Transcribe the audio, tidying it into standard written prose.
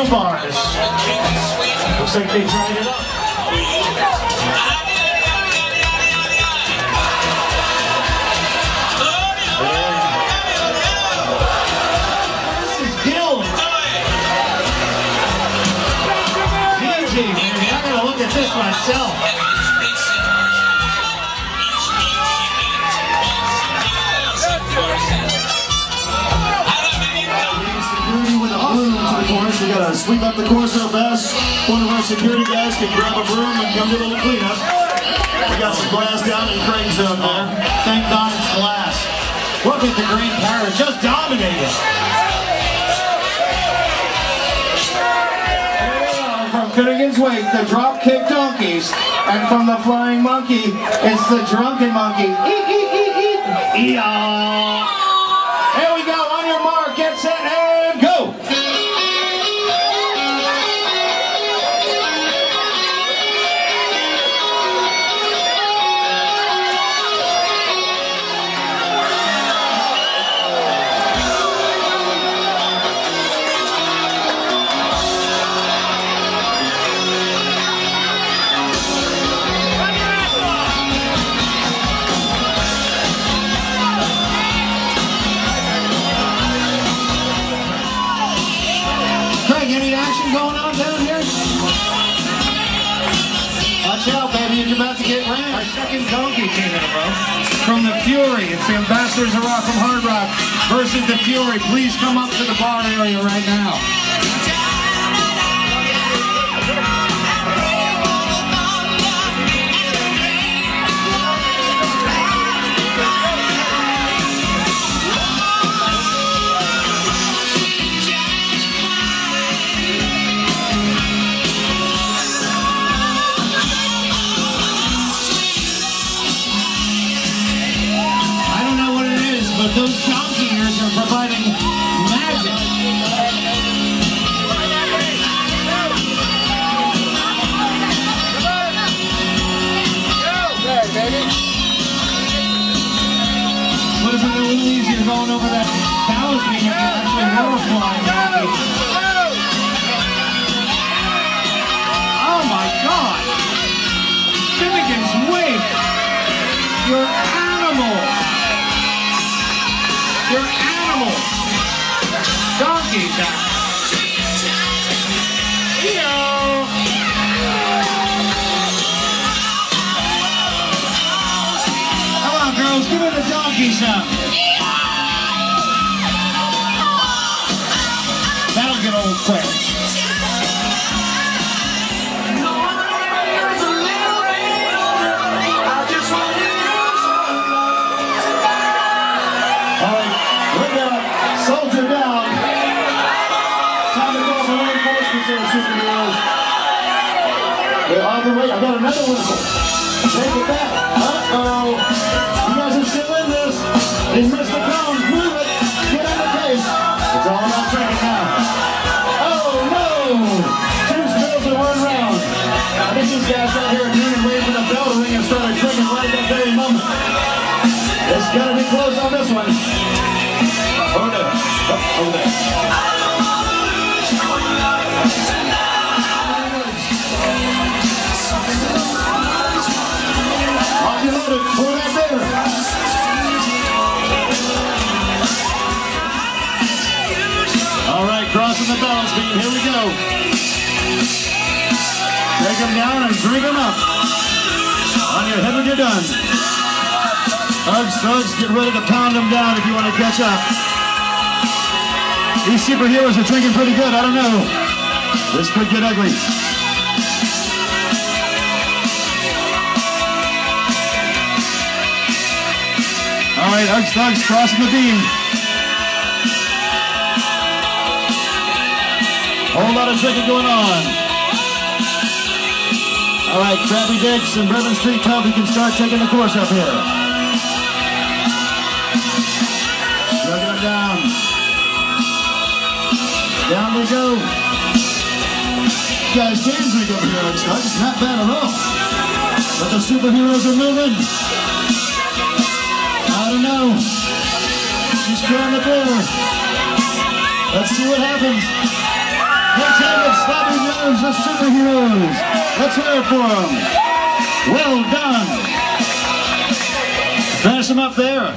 the bars. Looks like they tried it up. This is Gil. GG, baby. I gotta look at this myself. We gotta sweep up the course real fast. One of our security guys can grab a broom and come do a little cleanup. We got some glass down in Craig's zone there. Thank God it's glass. Look at the green parrot, just dominated. From Finnigans Wake, the Dropkick Donkeys, and from the Flying Monkey, it's the Drunken Monkey. Eat, eat, eat, eat. Eeyah! Here we go, on your mark, get set, and go! Any action going on down here? Watch out, baby, you're about to get ran. Our second donkey team in a row. From the Fury, it's the Ambassadors of Rock from Hard Rock versus the Fury. Please come up to the bar area right now. But those donkey ears are providing magic. Would have been a little easier going over that balance beam if you actually were a flying donkey. Oh my God! Finnigans Wake! You're animals! You're animals! Donkeys! Come on, girls, give it the donkey some. That'll get old quick. Soldier down. Time to call for reinforcements here, superheroes. They're on the way. I got another whistle. Take it back. Uh-oh. You guys are still in this. They missed the cones. Move it. Get on the case. It's all about tracking now. Oh, no. Two spills in one round. I think these guys out here at noon and waiting for the bell to ring and started drinking right at that very moment. It's got to be close on this one. Oh no. Oh no. Lock you loaded. Pull that there. Alright, crossing the balance beam. Here we go. Take them down and drink them up. On your head when you're done. Thugs, get ready to pound them down if you want to catch up. These superheroes are drinking pretty good, I don't know. This could get ugly. Alright, Thugs crossing the beam. Whole lot of drinking going on. Alright, Krabby Dicks and Bourbon Street Tub, you can start taking the course up here. Chugging it down. Down we go. You guys can drink over here, it's not bad at all. But the superheroes are moving. I don't know. She's trying the door. Let's see what happens. BarWars the superheroes. Let's hear it for them. Well done. Finish them up there.